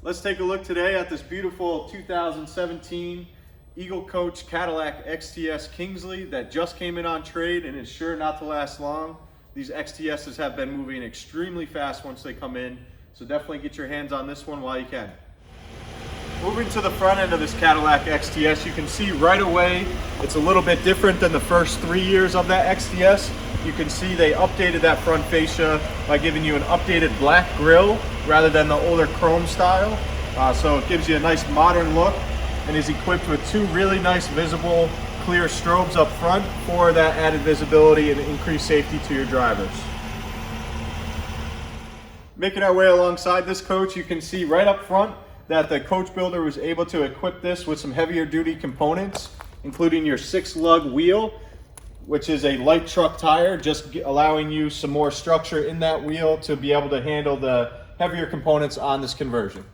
Let's take a look today at this beautiful 2017 Eagle Coach Cadillac XTS Kingsley that just came in on trade and is sure not to last long. These XTSs have been moving extremely fast once they come in, so definitely get your hands on this one while you can. Moving to the front end of this Cadillac XTS, you can see right away it's a little bit different than the first 3 years of that XTS. You can see they updated that front fascia by giving you an updated black grille rather than the older chrome style. So it gives you a nice modern look and is equipped with two really nice visible clear strobes up front for that added visibility and increased safety to your drivers. Making our way alongside this coach, you can see right up front that the coach builder was able to equip this with some heavier duty components, including your 6-lug wheel, which is a light truck tire, just allowing you some more structure in that wheel to be able to handle the heavier components on this conversion.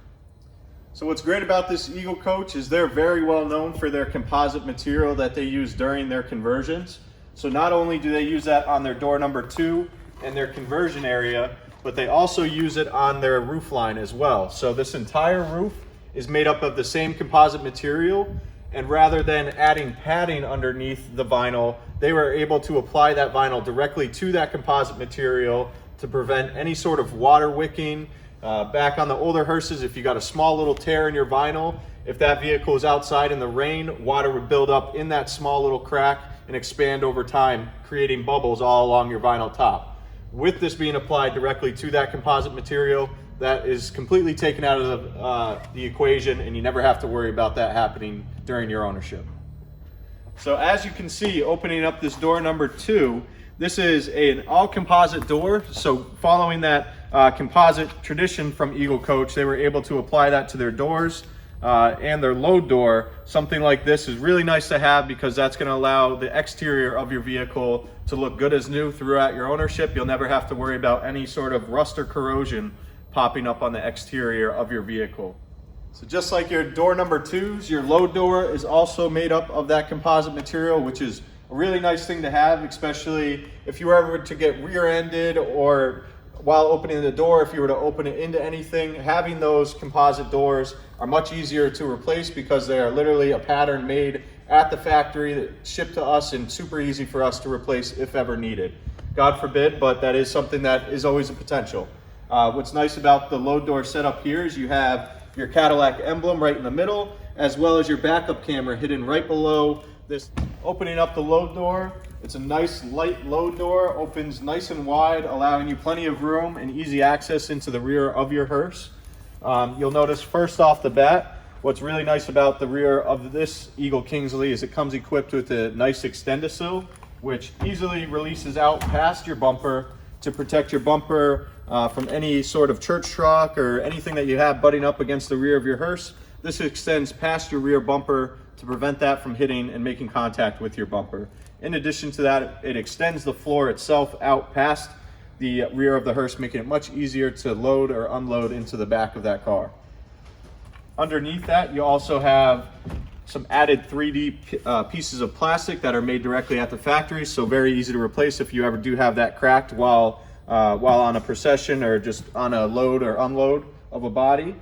So what's great about this Eagle Coach is they're very well known for their composite material that they use during their conversions. So not only do they use that on their door number 2 and their conversion area, but they also use it on their roof line as well. So this entire roof is made up of the same composite material, and rather than adding padding underneath the vinyl, they were able to apply that vinyl directly to that composite material to prevent any sort of water wicking. Back on the older Hearses, if you got a small little tear in your vinyl, if that vehicle is outside in the rain, water would build up in that small little crack and expand over time, creating bubbles all along your vinyl top. With this being applied directly to that composite material, that is completely taken out of the equation, and you never have to worry about that happening during your ownership. So as you can see, opening up this door number 2, this is an all composite door. So following that composite tradition from Eagle Coach, they were able to apply that to their doors and their load door. Something like this is really nice to have because that's going to allow the exterior of your vehicle to look good as new throughout your ownership. You'll never have to worry about any sort of rust or corrosion popping up on the exterior of your vehicle. So just like your door number 2s, your load door is also made up of that composite material, which is a really nice thing to have, especially if you were ever to get rear-ended or while opening the door, if you were to open it into anything. Having those composite doors are much easier to replace because they are literally a pattern made at the factory that shipped to us and super easy for us to replace if ever needed. God forbid, but that is something that is always a potential. What's nice about the load door setup here is you have your Cadillac emblem right in the middle, as well as your backup camera hidden right below this. Opening up the load door, it's a nice light load door, opens nice and wide, allowing you plenty of room and easy access into the rear of your Hearse. You'll notice first off the bat, what's really nice about the rear of this Eagle Kingsley is it comes equipped with a nice extendosill, which easily releases out past your bumper to protect your bumper from any sort of church truck or anything that you have butting up against the rear of your Hearse. This extends past your rear bumper to prevent that from hitting and making contact with your bumper. In addition to that, it extends the floor itself out past the rear of the Hearse, making it much easier to load or unload into the back of that car. Underneath that, you also have some added 3D pieces of plastic that are made directly at the factory, so very easy to replace if you ever do have that cracked while on a procession or just on a load or unload of a body.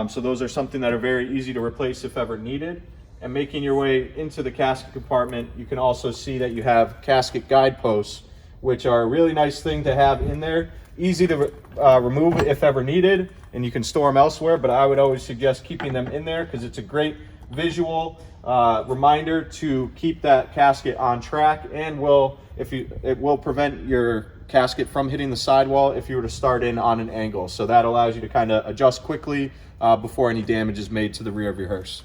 So those are something that are very easy to replace if ever needed. And making your way into the casket compartment, you can also see that you have casket guideposts, which are a really nice thing to have in there. Easy to remove if ever needed, and you can store them elsewhere, but I would always suggest keeping them in there because it's a great visual reminder to keep that casket on track, and it will prevent your casket from hitting the sidewall if you were to start in on an angle. So that allows you to kind of adjust quickly before any damage is made to the rear of your Hearse.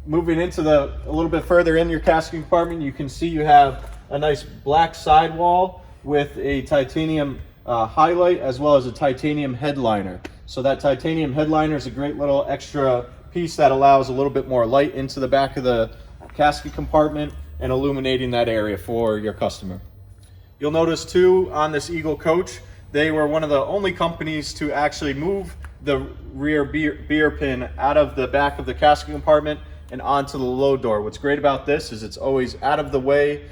Moving into a little bit further in your casket compartment, you can see you have a nice black sidewall with a titanium highlight as well as a titanium headliner. So that titanium headliner is a great little extra piece that allows a little bit more light into the back of the casket compartment and illuminating that area for your customer. You'll notice too on this Eagle Coach, they were one of the only companies to actually move the rear beer pin out of the back of the casket compartment and onto the load door. What's great about this is it's always out of the way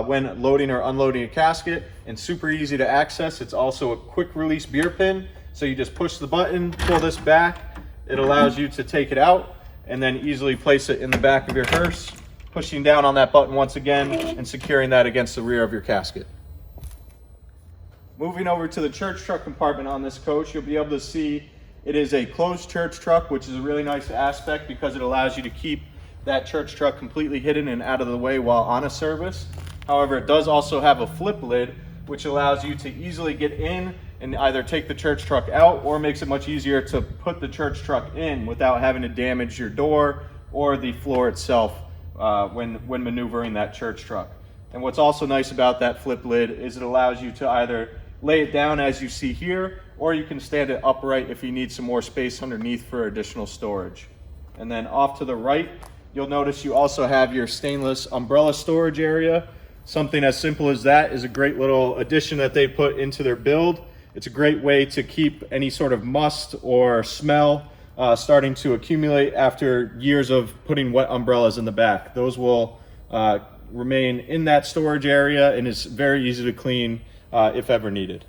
when loading or unloading a casket and super easy to access. It's also a quick release beer pin. So you just push the button, pull this back, it allows you to take it out and then easily place it in the back of your hearse, pushing down on that button once again and securing that against the rear of your casket. Moving over to the church truck compartment on this coach, you'll be able to see it is a closed church truck, which is a really nice aspect because it allows you to keep that church truck completely hidden and out of the way while on a service. However, it does also have a flip lid, which allows you to easily get in and either take the church truck out, or makes it much easier to put the church truck in without having to damage your door or the floor itself when maneuvering that church truck. And what's also nice about that flip lid is it allows you to either lay it down as you see here, or you can stand it upright if you need some more space underneath for additional storage. And then off to the right, you'll notice you also have your stainless umbrella storage area. Something as simple as that is a great little addition that they put into their build. It's a great way to keep any sort of must or smell starting to accumulate after years of putting wet umbrellas in the back. Those will remain in that storage area, and it's very easy to clean if ever needed.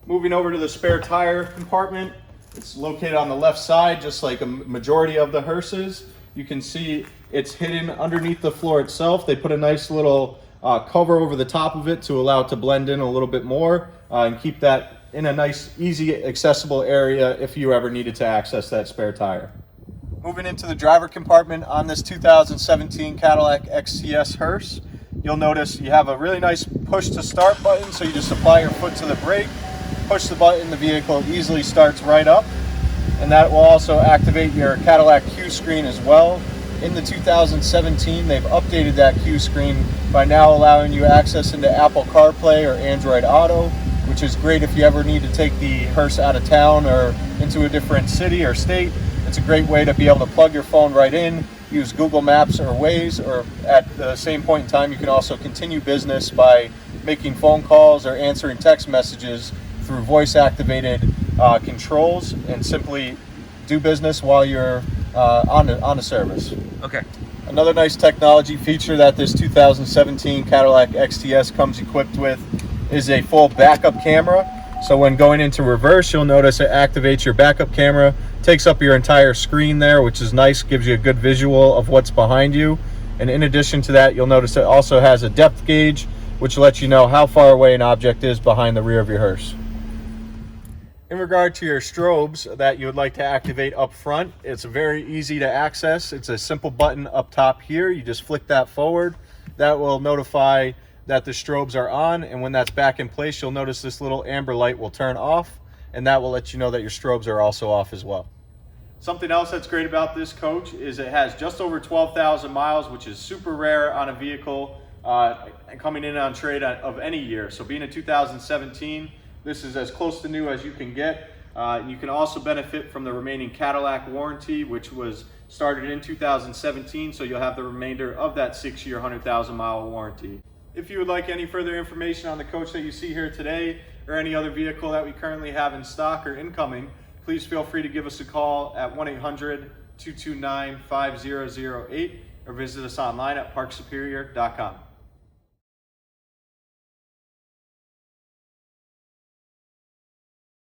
Moving over to the spare tire compartment, it's located on the left side, just like a majority of the hearses. You can see it's hidden underneath the floor itself. They put a nice little cover over the top of it to allow it to blend in a little bit more and keep that in a nice, easy, accessible area if you ever needed to access that spare tire. Moving into the driver compartment on this 2017 Cadillac XTS Hearse, you'll notice you have a really nice push to start button, so you just apply your foot to the brake, push the button, the vehicle easily starts right up. And that will also activate your Cadillac Q screen as well. In the 2017, they've updated that Q screen by now allowing you access into Apple CarPlay or Android Auto, which is great if you ever need to take the hearse out of town or into a different city or state. It's a great way to be able to plug your phone right in, use Google Maps or Waze, or at the same point in time, you can also continue business by making phone calls or answering text messages through voice-activated controls, and simply do business while you're on a service. Okay. Another nice technology feature that this 2017 Cadillac XTS comes equipped with is a full backup camera. So when going into reverse, you'll notice it activates your backup camera, takes up your entire screen there, which is nice, gives you a good visual of what's behind you. And in addition to that, you'll notice it also has a depth gauge, which lets you know how far away an object is behind the rear of your hearse. In regard to your strobes that you would like to activate up front, it's very easy to access. It's a simple button up top here. You just flick that forward. That will notify that the strobes are on, and when that's back in place, you'll notice this little amber light will turn off, and that will let you know that your strobes are also off as well. Something else that's great about this coach is it has just over 12,000 miles, which is super rare on a vehicle coming in on trade of any year. So being a 2017, this is as close to new as you can get. You can also benefit from the remaining Cadillac warranty, which was started in 2017, so you'll have the remainder of that 6-year, 100,000 mile warranty. If you would like any further information on the coach that you see here today, or any other vehicle that we currently have in stock or incoming, please feel free to give us a call at 1-800-229-5008 or visit us online at parksuperior.com.